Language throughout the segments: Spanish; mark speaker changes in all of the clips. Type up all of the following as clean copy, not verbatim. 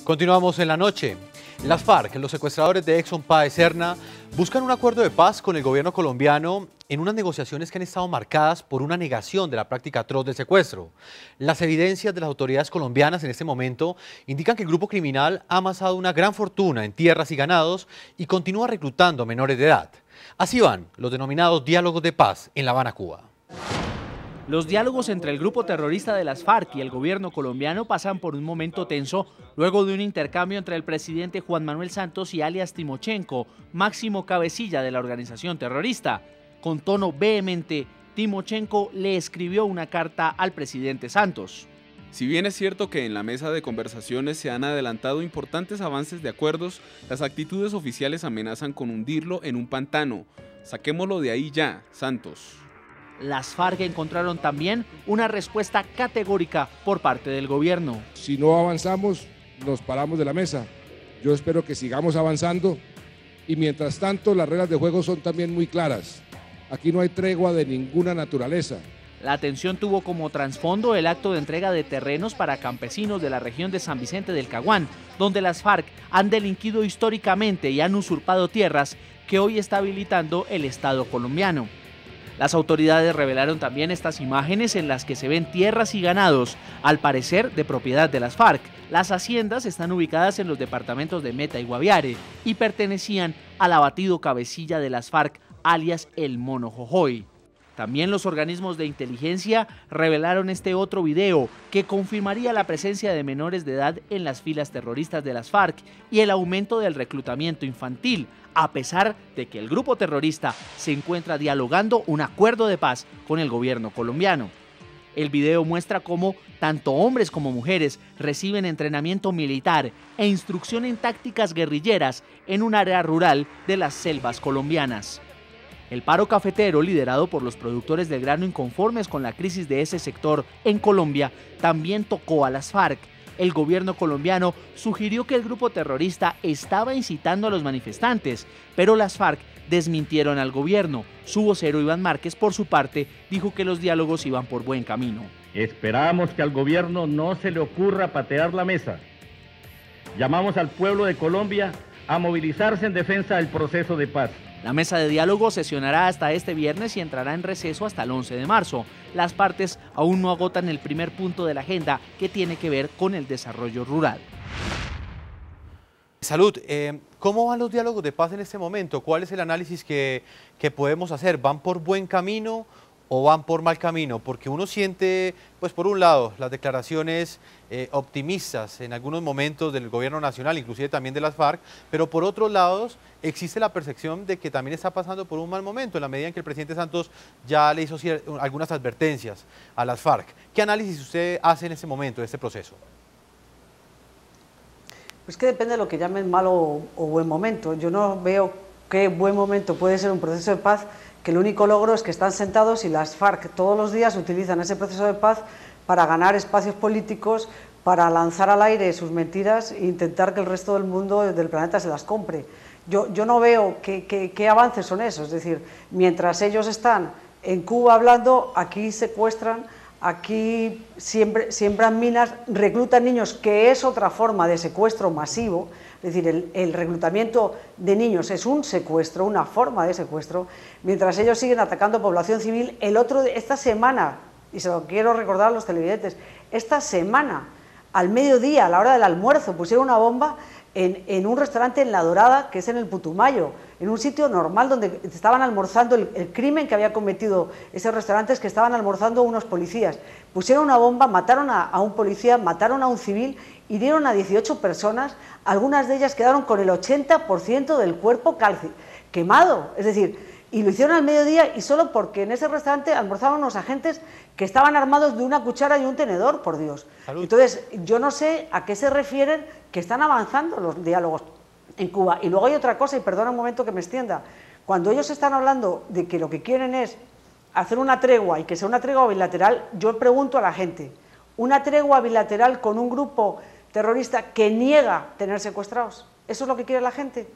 Speaker 1: Continuamos en la noche. Las FARC, los secuestradores de Exxon Páez Serna, buscan un acuerdo de paz con el gobierno colombiano en unas negociaciones que han estado marcadas por una negación de la práctica atroz del secuestro. Las evidencias de las autoridades colombianas en este momento indican que el grupo criminal ha amasado una gran fortuna en tierras y ganados y continúa reclutando a menores de edad. Así van los denominados diálogos de paz en La Habana, Cuba.
Speaker 2: Los diálogos entre el grupo terrorista de las FARC y el gobierno colombiano pasan por un momento tenso luego de un intercambio entre el presidente Juan Manuel Santos y alias Timochenko, máximo cabecilla de la organización terrorista. Con tono vehemente, Timochenko le escribió una carta al presidente Santos.
Speaker 3: Si bien es cierto que en la mesa de conversaciones se han adelantado importantes avances de acuerdos, las actitudes oficiales amenazan con hundirlo en un pantano. Saquémoslo de ahí ya, Santos.
Speaker 2: Las FARC encontraron también una respuesta categórica por parte del gobierno.
Speaker 4: Si no avanzamos, nos paramos de la mesa. Yo espero que sigamos avanzando y mientras tanto las reglas de juego son también muy claras. Aquí no hay tregua de ninguna naturaleza.
Speaker 2: La tensión tuvo como trasfondo el acto de entrega de terrenos para campesinos de la región de San Vicente del Caguán, donde las FARC han delinquido históricamente y han usurpado tierras que hoy está habilitando el Estado colombiano. Las autoridades revelaron también estas imágenes en las que se ven tierras y ganados, al parecer de propiedad de las FARC. Las haciendas están ubicadas en los departamentos de Meta y Guaviare y pertenecían al abatido cabecilla de las FARC, alias El Mono Jojoy. También los organismos de inteligencia revelaron este otro video que confirmaría la presencia de menores de edad en las filas terroristas de las FARC y el aumento del reclutamiento infantil, a pesar de que el grupo terrorista se encuentra dialogando un acuerdo de paz con el gobierno colombiano. El video muestra cómo tanto hombres como mujeres reciben entrenamiento militar e instrucción en tácticas guerrilleras en un área rural de las selvas colombianas. El paro cafetero, liderado por los productores del grano inconformes con la crisis de ese sector en Colombia, también tocó a las FARC. El gobierno colombiano sugirió que el grupo terrorista estaba incitando a los manifestantes, pero las FARC desmintieron al gobierno. Su vocero Iván Márquez, por su parte, dijo que los diálogos iban por buen camino.
Speaker 5: Esperamos que al gobierno no se le ocurra patear la mesa. Llamamos al pueblo de Colombia a movilizarse en defensa del proceso de paz.
Speaker 2: La mesa de diálogo sesionará hasta este viernes y entrará en receso hasta el 11 de marzo. Las partes aún no agotan el primer punto de la agenda, que tiene que ver con el desarrollo rural.
Speaker 1: Salud, ¿cómo van los diálogos de paz en este momento? ¿Cuál es el análisis que podemos hacer? ¿Van por buen camino o van por mal camino? Porque uno siente, pues por un lado, las declaraciones optimistas en algunos momentos del gobierno nacional, inclusive también de las FARC, pero por otros lados existe la percepción de que también está pasando por un mal momento, en la medida en que el presidente Santos ya le hizo algunas advertencias a las FARC. ¿Qué análisis usted hace en este momento de este proceso?
Speaker 6: Pues que depende de lo que llamen mal o buen momento. Yo no veo qué buen momento puede ser un proceso de paz, que el único logro es que están sentados y las FARC todos los días utilizan ese proceso de paz para ganar espacios políticos, para lanzar al aire sus mentiras e intentar que el resto del mundo, del planeta, se las compre. Yo no veo qué avances son esos, es decir, mientras ellos están en Cuba hablando, aquí secuestran, aquí siembran minas, reclutan niños, que es otra forma de secuestro masivo. Es decir, el reclutamiento de niños es un secuestro, una forma de secuestro, mientras ellos siguen atacando población civil. Esta semana, y se lo quiero recordar a los televidentes, esta semana, al mediodía, a la hora del almuerzo, pusieron una bomba en un restaurante en La Dorada, que es en el Putumayo, en un sitio normal donde estaban almorzando. El crimen que había cometido ese restaurante es que estaban almorzando unos policías. Pusieron una bomba, mataron a un policía, mataron a un civil, hirieron a 18 personas, algunas de ellas quedaron con el 80% del cuerpo quemado, es decir, y lo hicieron al mediodía y solo porque en ese restaurante almorzaban unos agentes que estaban armados de una cuchara y un tenedor, por Dios. Salud. Entonces, yo no sé a qué se refieren que están avanzando los diálogos en Cuba. Y luego hay otra cosa, y perdona un momento que me extienda, cuando ellos están hablando de que lo que quieren es hacer una tregua y que sea una tregua bilateral, yo pregunto a la gente, ¿una tregua bilateral con un grupo terrorista que niega tener secuestrados? ¿Eso es lo que quiere la gente?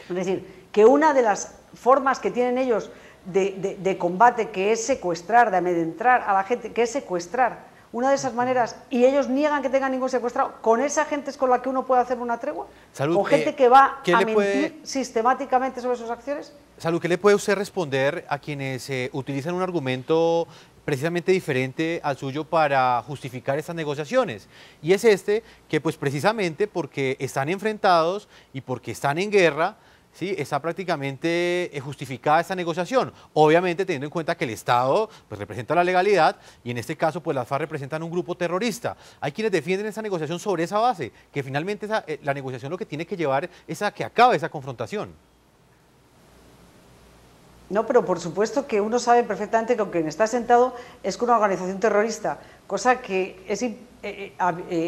Speaker 6: Es decir, que una de las formas que tienen ellos de combate, que es secuestrar, de amedrentar a la gente, que es secuestrar una de esas maneras, y ellos niegan que tengan ningún secuestrado, ¿con esa gente es con la que uno puede hacer una tregua?
Speaker 1: Salud,
Speaker 6: ¿Con gente que va a mentir
Speaker 1: puede...
Speaker 6: sistemáticamente sobre sus acciones?
Speaker 1: Salud, ¿qué le puede usted responder a quienes utilizan un argumento precisamente diferente al suyo para justificar estas negociaciones? Y es que pues precisamente porque están enfrentados y porque están en guerra, ¿sí?, está prácticamente justificada esta negociación, obviamente teniendo en cuenta que el Estado pues, representa la legalidad y en este caso pues las FARC representan un grupo terrorista. Hay quienes defienden esa negociación sobre esa base, que finalmente la negociación lo que tiene que llevar es a que acabe esa confrontación.
Speaker 6: No, pero por supuesto que uno sabe perfectamente que quien está sentado es con una organización terrorista, cosa que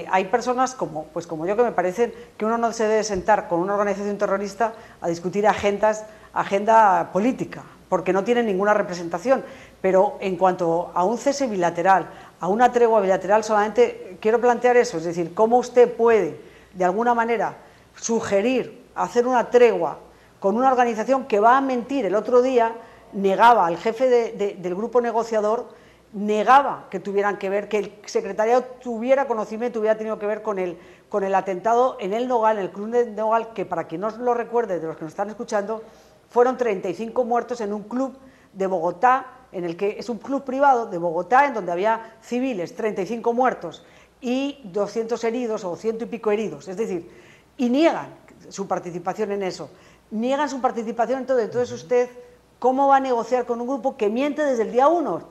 Speaker 6: hay personas como yo que me parecen que uno no se debe sentar con una organización terrorista a discutir agenda política, porque no tienen ninguna representación. Pero en cuanto a un cese bilateral, a una tregua bilateral, solamente quiero plantear eso, es decir, cómo usted puede, de alguna manera, sugerir hacer una tregua con una organización que va a mentir. El otro día negaba, el jefe del grupo negociador negaba que tuvieran que ver, que el secretariado tuviera conocimiento, hubiera tenido que ver con el atentado en el Nogal, en el club de Nogal, que para quien no lo recuerde, de los que nos están escuchando, fueron 35 muertos en un club de Bogotá, en el que es un club privado de Bogotá, en donde había civiles, 35 muertos y 200 heridos o 100 y pico heridos, es decir, y niegan su participación en eso. Niegan su participación, entonces usted, ¿cómo va a negociar con un grupo que miente desde el día 1?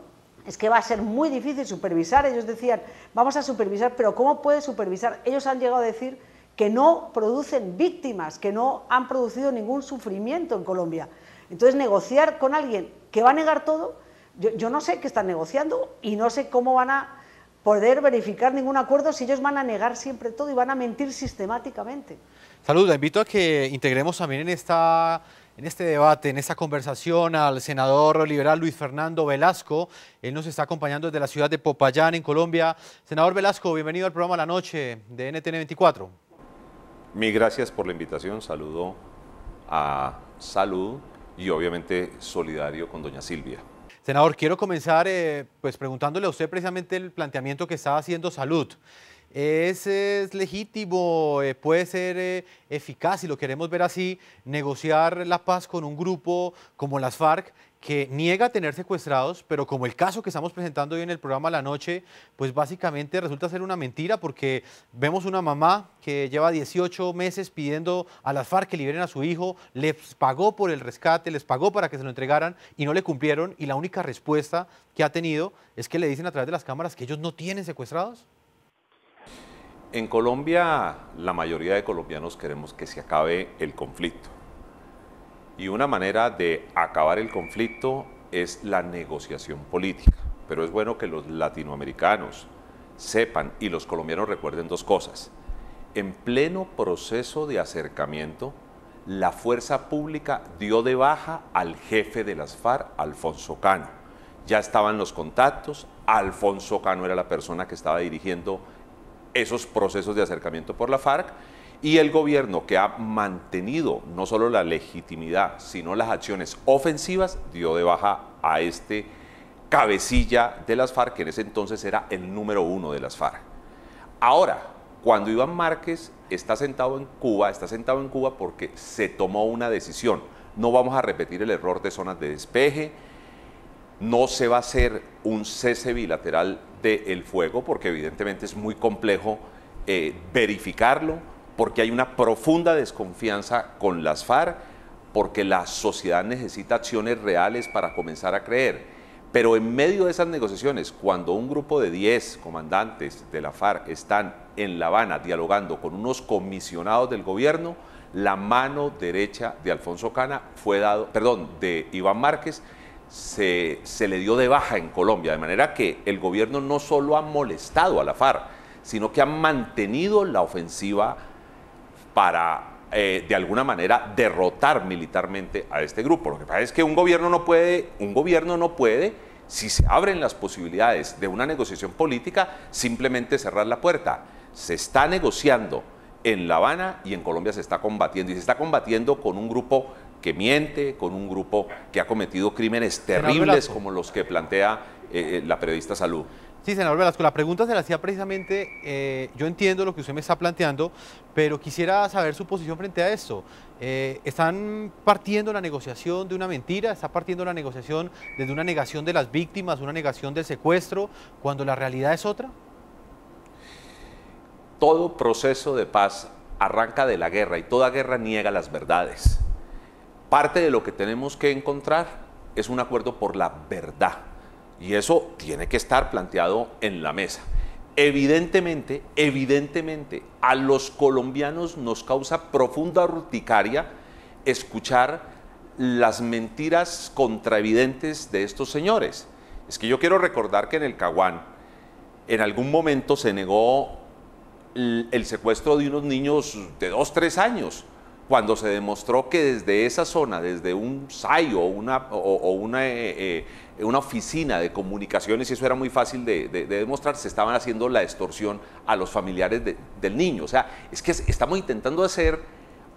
Speaker 6: Es que va a ser muy difícil supervisar. Ellos decían, vamos a supervisar, pero ¿cómo puede supervisar? Ellos han llegado a decir que no producen víctimas, que no han producido ningún sufrimiento en Colombia. Entonces, negociar con alguien que va a negar todo, yo no sé qué están negociando y no sé cómo van a poder verificar ningún acuerdo si ellos van a negar siempre todo y van a mentir sistemáticamente.
Speaker 1: Salud, la invito a que integremos también en este debate, en esta conversación, al senador liberal Luis Fernando Velasco. Él nos está acompañando desde la ciudad de Popayán, en Colombia. Senador Velasco, bienvenido al programa La Noche de NTN 24.
Speaker 7: Mil gracias por la invitación. Saludo a Salud y obviamente solidario con doña Silvia.
Speaker 1: Senador, quiero comenzar pues preguntándole a usted precisamente el planteamiento que está haciendo Salud. ¿Es legítimo, puede ser eficaz, si lo queremos ver así, negociar la paz con un grupo como las FARC que niega tener secuestrados, pero como el caso que estamos presentando hoy en el programa La Noche, pues básicamente resulta ser una mentira porque vemos una mamá que lleva 18 meses pidiendo a las FARC que liberen a su hijo, les pagó por el rescate, les pagó para que se lo entregaran y no le cumplieron y la única respuesta que ha tenido es que le dicen a través de las cámaras que ellos no tienen secuestrados?
Speaker 7: En Colombia, la mayoría de colombianos queremos que se acabe el conflicto. Y una manera de acabar el conflicto es la negociación política. Pero es bueno que los latinoamericanos sepan y los colombianos recuerden dos cosas. En pleno proceso de acercamiento, la fuerza pública dio de baja al jefe de las FARC, Alfonso Cano. Ya estaban los contactos, Alfonso Cano era la persona que estaba dirigiendo esos procesos de acercamiento por la FARC, y el gobierno, que ha mantenido no solo la legitimidad, sino las acciones ofensivas, dio de baja a este cabecilla de las FARC, que en ese entonces era el número 1 de las FARC. Ahora, cuando Iván Márquez está sentado en Cuba porque se tomó una decisión. No vamos a repetir el error de zonas de despeje, no se va a hacer un cese bilateral del fuego, porque evidentemente es muy complejo verificarlo, porque hay una profunda desconfianza con las FARC, porque la sociedad necesita acciones reales para comenzar a creer. Pero en medio de esas negociaciones, cuando un grupo de 10 comandantes de la FARC están en La Habana dialogando con unos comisionados del gobierno, la mano derecha de Alfonso Cano de Iván Márquez, se le dio de baja en Colombia, de manera que el gobierno no solo ha molestado a la FARC, sino que ha mantenido la ofensiva para, de alguna manera, derrotar militarmente a este grupo. Lo que pasa es que un gobierno no puede, si se abren las posibilidades de una negociación política, simplemente cerrar la puerta. Se está negociando en La Habana y en Colombia se está combatiendo, y se está combatiendo con un grupo que miente, con un grupo que ha cometido crímenes terribles como los que plantea la periodista Salud.
Speaker 1: Sí, senador Velasco, la pregunta se la hacía precisamente, yo entiendo lo que usted me está planteando, pero quisiera saber su posición frente a esto. ¿Están partiendo la negociación de una mentira? ¿Está partiendo la negociación desde una negación de las víctimas, una negación del secuestro, cuando la realidad es otra?
Speaker 7: Todo proceso de paz arranca de la guerra y toda guerra niega las verdades. Parte de lo que tenemos que encontrar es un acuerdo por la verdad. Y eso tiene que estar planteado en la mesa. Evidentemente, a los colombianos nos causa profunda urticaria escuchar las mentiras contraevidentes de estos señores. Es que yo quiero recordar que en el Caguán, en algún momento se negó el secuestro de unos niños de 2, 3 años, cuando se demostró que desde esa zona, desde un SAI o una oficina de comunicaciones, y eso era muy fácil de demostrar, se estaban haciendo la extorsión a los familiares del niño. O sea, es que estamos intentando hacer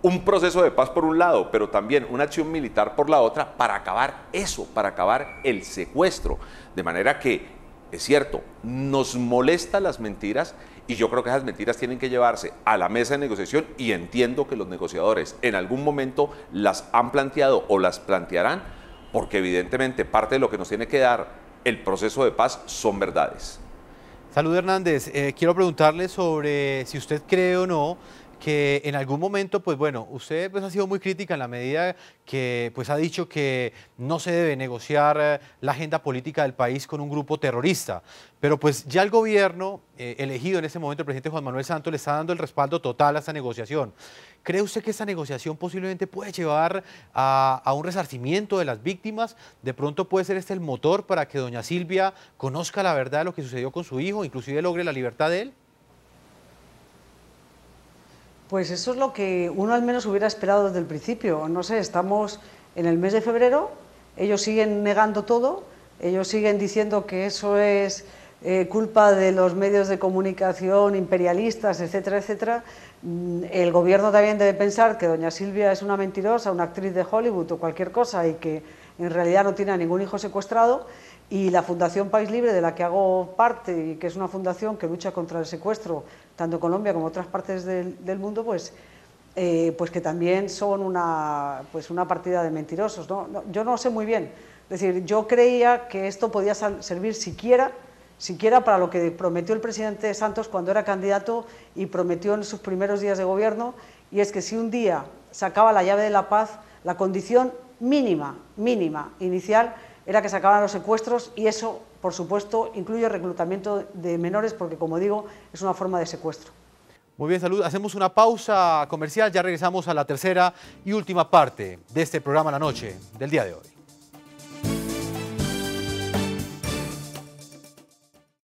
Speaker 7: un proceso de paz por un lado, pero también una acción militar por la otra para acabar eso, para acabar el secuestro. De manera que, es cierto, nos molestan las mentiras, y yo creo que esas mentiras tienen que llevarse a la mesa de negociación, y entiendo que los negociadores en algún momento las han planteado o las plantearán, porque evidentemente parte de lo que nos tiene que dar el proceso de paz son verdades.
Speaker 1: Salud Hernández, quiero preguntarle sobre si usted cree o no que en algún momento, pues bueno, usted pues, ha sido muy crítica en la medida que pues, ha dicho que no se debe negociar la agenda política del país con un grupo terrorista, pero pues ya el gobierno elegido en ese momento, el presidente Juan Manuel Santos, le está dando el respaldo total a esta negociación. ¿Cree usted que esta negociación posiblemente puede llevar a un resarcimiento de las víctimas? ¿De pronto puede ser este el motor para que doña Silvia conozca la verdad de lo que sucedió con su hijo, inclusive logre la libertad de él?
Speaker 6: Pues eso es lo que uno al menos hubiera esperado desde el principio. No sé, estamos en el mes de febrero, ellos siguen negando todo, ellos siguen diciendo que eso es culpa de los medios de comunicación imperialistas, etcétera, etcétera. El gobierno también debe pensar que doña Silvia es una mentirosa, una actriz de Hollywood o cualquier cosa y que en realidad no tiene a ningún hijo secuestrado. Y la Fundación País Libre, de la que hago parte, y que es una fundación que lucha contra el secuestro, tanto en Colombia como en otras partes del mundo, pues que también son una partida de mentirosos, ¿no? Yo no sé muy bien, es decir, yo creía que esto podía servir siquiera para lo que prometió el presidente Santos cuando era candidato y prometió en sus primeros días de gobierno, y es que si un día sacaba la llave de la paz, la condición mínima inicial era que se acabaran los secuestros, y eso, por supuesto, incluye el reclutamiento de menores, porque, como digo, es una forma de secuestro.
Speaker 1: Muy bien, Salud. Hacemos una pausa comercial, ya regresamos a la tercera y última parte de este programa La Noche del día de hoy.